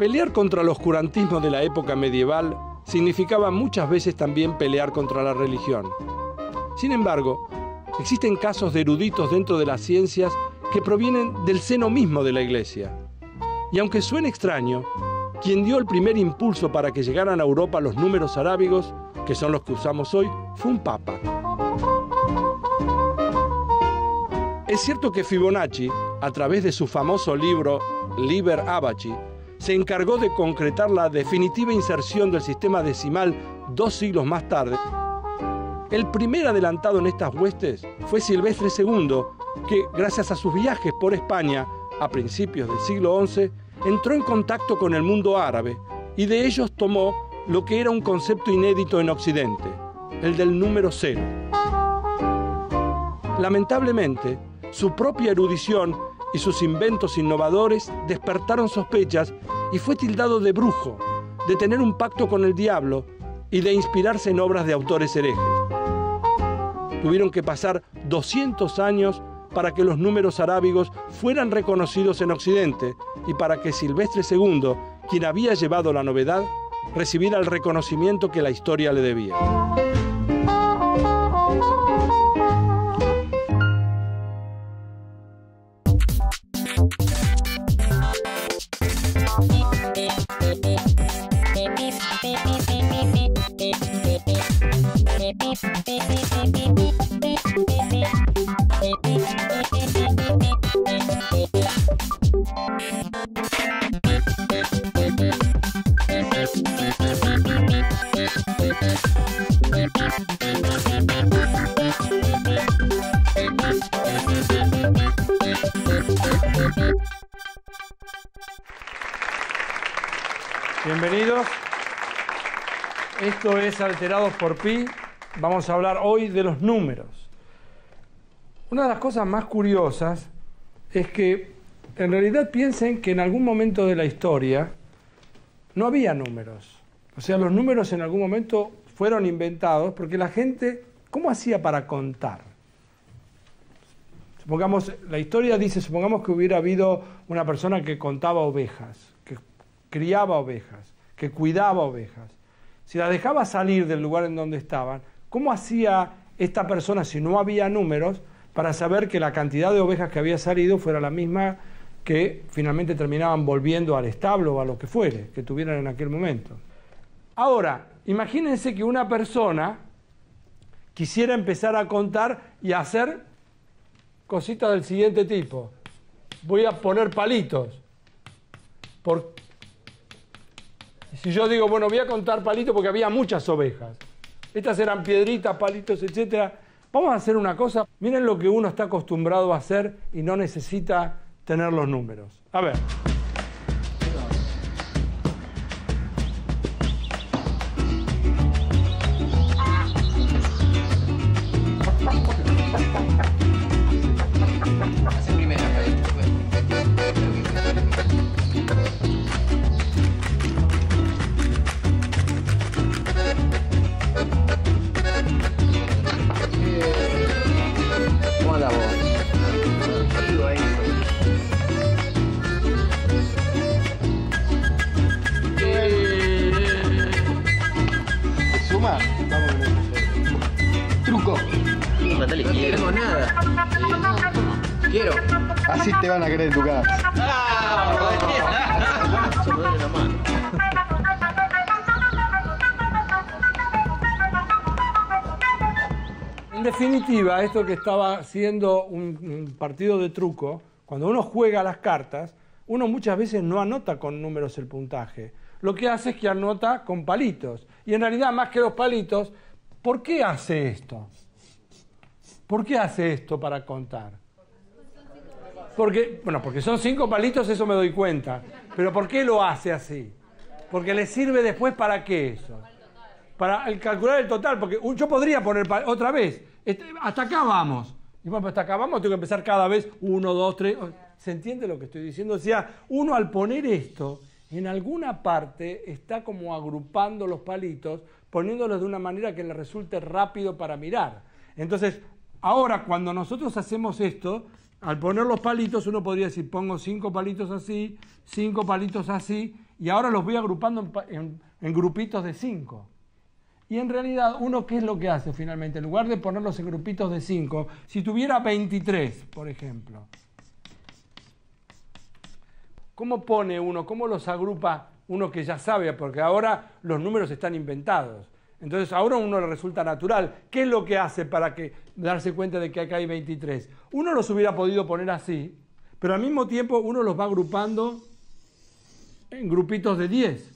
Pelear contra el oscurantismo de la época medieval significaba muchas veces también pelear contra la religión. Sin embargo, existen casos de eruditos dentro de las ciencias que provienen del seno mismo de la Iglesia. Y aunque suene extraño, quien dio el primer impulso para que llegaran a Europa los números arábigos, que son los que usamos hoy, fue un papa. Es cierto que Fibonacci, a través de su famoso libro Liber Abaci, se encargó de concretar la definitiva inserción del sistema decimal 2 siglos más tarde. El primer adelantado en estas huestes fue Silvestre II, que, gracias a sus viajes por España a principios del siglo XI, entró en contacto con el mundo árabe y de ellos tomó lo que era un concepto inédito en Occidente, el del número 0. Lamentablemente, su propia erudición y sus inventos innovadores despertaron sospechas y fue tildado de brujo, de tener un pacto con el diablo y de inspirarse en obras de autores herejes. Tuvieron que pasar 200 años para que los números arábigos fueran reconocidos en Occidente y para que Silvestre II, quien había llevado la novedad, recibiera el reconocimiento que la historia le debía. Bienvenidos. Esto es Alterados por Pi. Vamos a hablar hoy de los números. Una de las cosas más curiosas es que en realidad piensen que en algún momento de la historia no había números. O sea, los números en algún momento fueron inventados porque la gente, ¿cómo hacía para contar? Supongamos, la historia dice, supongamos que hubiera habido una persona que contaba ovejas, que criaba ovejas, que cuidaba ovejas. Si las dejaba salir del lugar en donde estaban, ¿cómo hacía esta persona, si no había números, para saber que la cantidad de ovejas que había salido fuera la misma que finalmente terminaban volviendo al establo o a lo que fuere, que tuvieran en aquel momento? Ahora, imagínense que una persona quisiera empezar a contar y a hacer cositas del siguiente tipo. Voy a poner palitos. Si yo digo, bueno, voy a contar palitos porque había muchas ovejas. Estas eran piedritas, palitos, etc. Vamos a hacer una cosa. Miren lo que uno está acostumbrado a hacer y no necesita tener los números. A ver. Así te van a querer en tu casa. En definitiva, esto que estaba siendo un partido de truco, cuando uno juega las cartas, uno muchas veces no anota con números el puntaje. Lo que hace es que anota con palitos. Y en realidad, más que los palitos, ¿por qué hace esto? ¿Por qué hace esto para contar? Porque son 5 palitos, eso me doy cuenta. Pero ¿por qué lo hace así? Porque le sirve después ¿para qué eso? Para calcular el total, porque yo podría poner otra vez, hasta acá vamos. Y bueno, hasta acá vamos, tengo que empezar cada vez 1, 2, 3. ¿Se entiende lo que estoy diciendo? O sea, uno al poner esto, en alguna parte está como agrupando los palitos, poniéndolos de una manera que le resulte rápido para mirar. Entonces, ahora cuando nosotros hacemos esto, al poner los palitos, uno podría decir, pongo 5 palitos así, 5 palitos así, y ahora los voy agrupando en grupitos de 5. Y en realidad, uno, ¿qué es lo que hace finalmente? En lugar de ponerlos en grupitos de 5, si tuviera 23, por ejemplo, ¿cómo pone uno? ¿Cómo los agrupa uno que ya sabe? Porque ahora los números están inventados. Entonces ahora a uno le resulta natural. ¿Qué es lo que hace para darse cuenta de que acá hay 23? Uno los hubiera podido poner así, pero al mismo tiempo uno los va agrupando en grupitos de 10.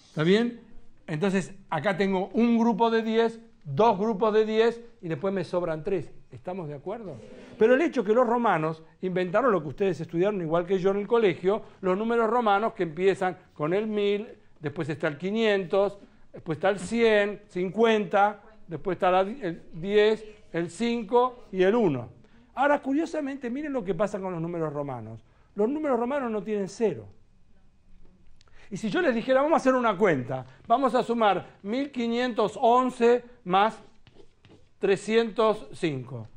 ¿Está bien? Entonces acá tengo un grupo de 10, 2 grupos de 10 y después me sobran 3. ¿Estamos de acuerdo? Pero el hecho que los romanos inventaron lo que ustedes estudiaron igual que yo en el colegio, los números romanos que empiezan con el 1000, después está el 500, después está el 100, 50, después está el 10, el 5 y el 1. Ahora, curiosamente, miren lo que pasa con los números romanos. Los números romanos no tienen 0. Y si yo les dijera, vamos a hacer una cuenta, vamos a sumar 1511 más 305.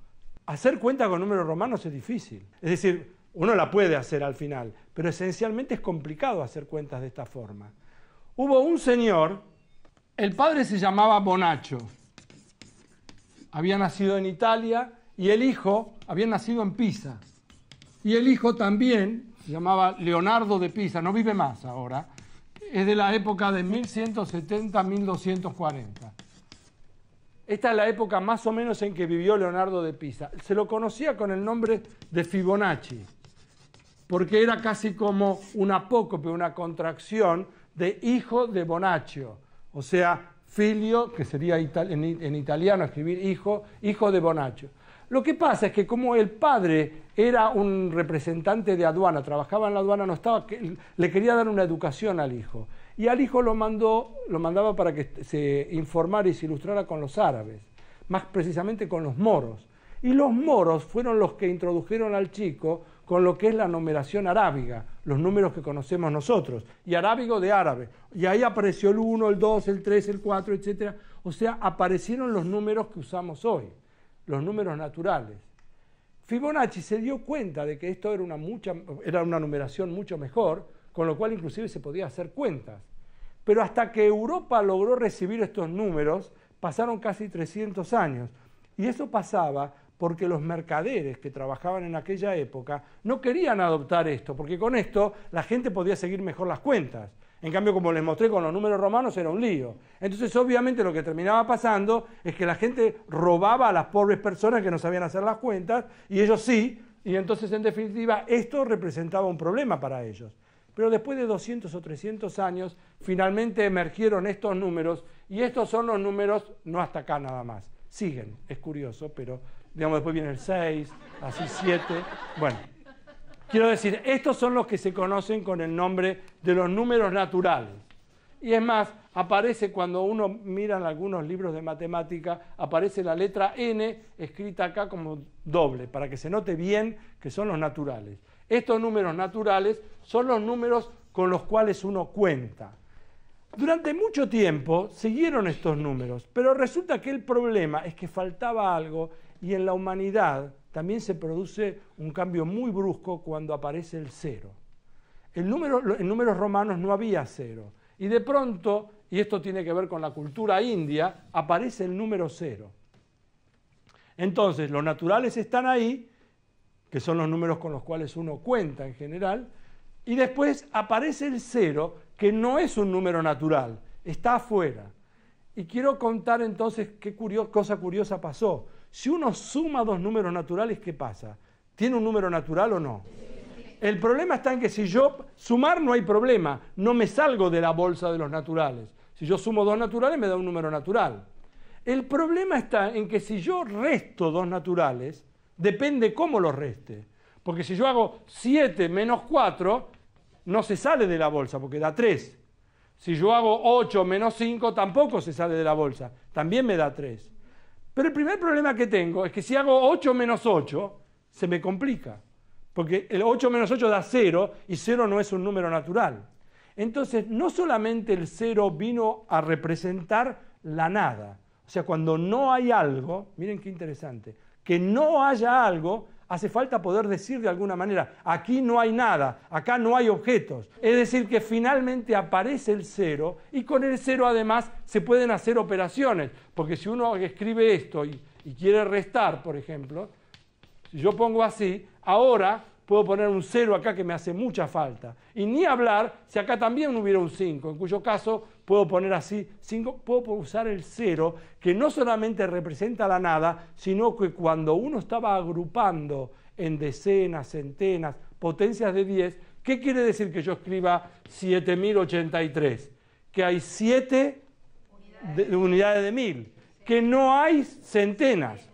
Hacer cuenta con números romanos es difícil. Es decir, uno la puede hacer al final, pero esencialmente es complicado hacer cuentas de esta forma. Hubo un señor, el padre se llamaba Bonacho, había nacido en Italia, y el hijo había nacido en Pisa. Y el hijo también se llamaba Leonardo de Pisa, no vive más ahora, es de la época de 1170 a 1240. Esta es la época más o menos en que vivió Leonardo de Pisa. Se lo conocía con el nombre de Fibonacci, porque era casi como un apócope, una contracción de hijo de Bonaccio, o sea, filio, que sería en italiano escribir hijo, hijo de Bonaccio. Lo que pasa es que como el padre era un representante de aduana, trabajaba en la aduana, le quería dar una educación al hijo. Y al hijo lo mandaba para que se informara y se ilustrara con los árabes, más precisamente con los moros. Y los moros fueron los que introdujeron al chico con lo que es la numeración arábiga, los números que conocemos nosotros, y arábigo de árabe. Y ahí apareció el 1, el 2, el 3, el 4, etc. O sea, aparecieron los números que usamos hoy, los números naturales. Fibonacci se dio cuenta de que esto era una numeración mucho mejor, con lo cual inclusive se podía hacer cuentas. Pero hasta que Europa logró recibir estos números, pasaron casi 300 años. Y eso pasaba porque los mercaderes que trabajaban en aquella época no querían adoptar esto, porque con esto la gente podía seguir mejor las cuentas. En cambio, como les mostré con los números romanos, era un lío. Entonces, obviamente, lo que terminaba pasando es que la gente robaba a las pobres personas que no sabían hacer las cuentas, y ellos sí, y entonces, en definitiva, esto representaba un problema para ellos. Pero después de 200 o 300 años, finalmente emergieron estos números, y estos son los números, no hasta acá nada más. Siguen, es curioso, pero digamos después viene el 6, así 7, bueno. Quiero decir, estos son los que se conocen con el nombre de los números naturales. Y es más, aparece cuando uno mira en algunos libros de matemática, aparece la letra N escrita acá como doble, para que se note bien que son los naturales. Estos números naturales son los números con los cuales uno cuenta. Durante mucho tiempo siguieron estos números, pero resulta que el problema es que faltaba algo y en la humanidad también se produce un cambio muy brusco cuando aparece el 0. En números romanos no había 0. Y de pronto, y esto tiene que ver con la cultura india, aparece el número 0. Entonces, los naturales están ahí, que son los números con los cuales uno cuenta en general, y después aparece el 0, que no es un número natural, está afuera. Y quiero contar entonces qué cosa curiosa pasó. Si uno suma dos números naturales, ¿qué pasa? ¿Tiene un número natural o no? El problema está en que si yo sumar no hay problema, no me salgo de la bolsa de los naturales. Si yo sumo dos naturales me da un número natural. El problema está en que si yo resto dos naturales, depende cómo los reste. Porque si yo hago 7 menos 4, no se sale de la bolsa porque da 3. Si yo hago 8 menos 5, tampoco se sale de la bolsa, también me da 3. Pero el primer problema que tengo es que si hago 8 menos 8, se me complica. Porque el 8 menos 8 da 0 y 0 no es un número natural. Entonces, no solamente el 0 vino a representar la nada. O sea, cuando no hay algo, miren qué interesante, que no haya algo, hace falta poder decir de alguna manera, aquí no hay nada, acá no hay objetos. Es decir, que finalmente aparece el cero y con el cero además se pueden hacer operaciones. Porque si uno escribe esto y quiere restar, por ejemplo, si yo pongo así, ahora puedo poner un 0 acá que me hace mucha falta. Y ni hablar si acá también hubiera un 5, en cuyo caso puedo poner así 5, puedo usar el 0, que no solamente representa la nada, sino que cuando uno estaba agrupando en decenas, centenas, potencias de 10, ¿qué quiere decir que yo escriba 7083? Que hay 7 unidades de 1000, que no hay centenas,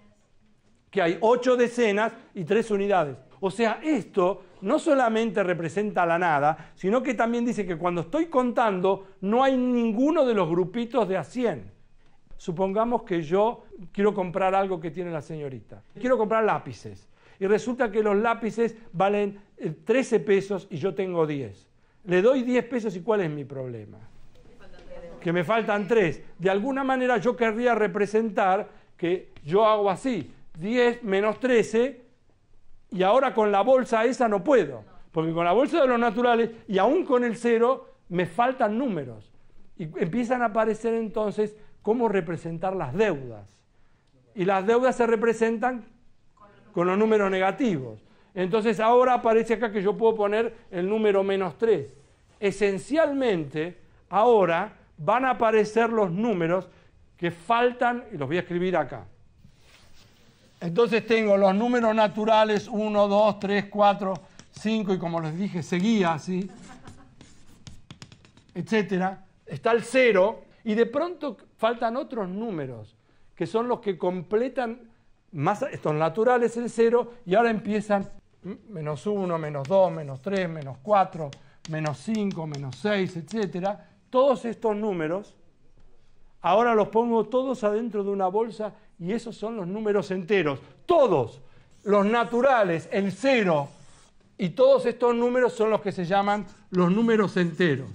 que hay 8 decenas y 3 unidades. O sea, esto no solamente representa la nada, sino que también dice que cuando estoy contando no hay ninguno de los grupitos de a 100. Supongamos que yo quiero comprar algo que tiene la señorita. Quiero comprar lápices. Y resulta que los lápices valen 13 pesos y yo tengo 10. Le doy 10 pesos y ¿cuál es mi problema? Que me faltan 3. De alguna manera yo querría representar que yo hago así. 10 menos 13... Y ahora con la bolsa esa no puedo, porque con la bolsa de los naturales y aún con el 0 me faltan números. Y empiezan a aparecer entonces cómo representar las deudas. Y las deudas se representan con los números negativos. Entonces ahora aparece acá que yo puedo poner el número -3. Esencialmente ahora van a aparecer los números que faltan, y los voy a escribir acá. Entonces tengo los números naturales 1, 2, 3, 4, 5 y como les dije seguía así, etcétera. Está el 0 y de pronto faltan otros números que son los que completan más estos naturales el 0 y ahora empiezan -1, -2, -3, -4, -5, -6, etcétera. Todos estos números ahora los pongo todos adentro de una bolsa y esos son los números enteros. Todos, los naturales, el 0 y todos estos números son los que se llaman los números enteros.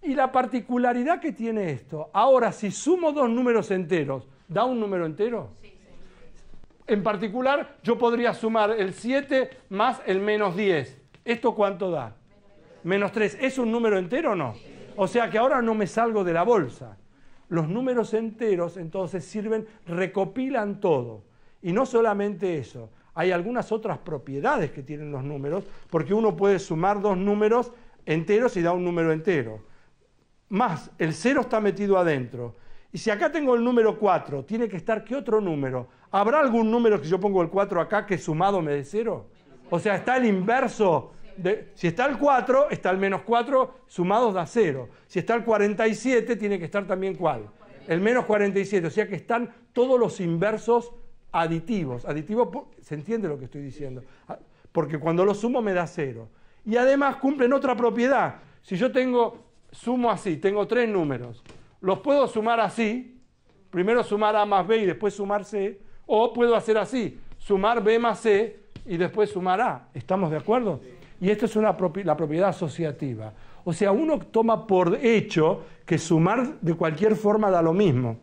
Y la particularidad que tiene esto, ahora si sumo dos números enteros, ¿da un número entero? Sí. En particular, yo podría sumar el 7 más el -10. ¿Esto cuánto da? -3. ¿Es un número entero o no? Sí. O sea que ahora no me salgo de la bolsa. Los números enteros entonces sirven, recopilan todo. Y no solamente eso, hay algunas otras propiedades que tienen los números, porque uno puede sumar dos números enteros y da un número entero. Más, el 0 está metido adentro. Y si acá tengo el número 4, tiene que estar, ¿qué otro número? ¿Habrá algún número que yo pongo el 4 acá que sumado me dé 0? O sea, está el inverso. Si está el 4, está el -4, sumados da 0. Si está el 47, tiene que estar también ¿cuál? El -47. O sea que están todos los inversos aditivos. Aditivos, ¿se entiende lo que estoy diciendo? Porque cuando lo sumo me da 0. Y además cumplen otra propiedad. Si yo sumo así, tengo 3 números. Los puedo sumar así. Primero sumar A más B y después sumar C. O puedo hacer así, sumar B más C y después sumar A. ¿Estamos de acuerdo? Y esto es la propiedad asociativa. O sea, uno toma por hecho que sumar de cualquier forma da lo mismo.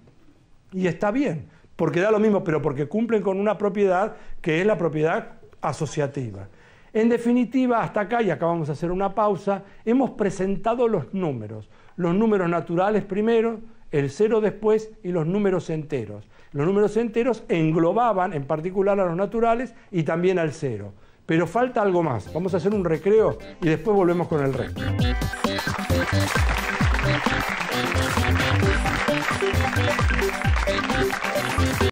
Y está bien, porque da lo mismo, pero porque cumplen con una propiedad que es la propiedad asociativa. En definitiva, hasta acá, y acá vamos a hacer una pausa, hemos presentado los números naturales primero, el 0 después y los números enteros. Los números enteros englobaban en particular a los naturales y también al 0. Pero falta algo más. Vamos a hacer un recreo y después volvemos con el resto.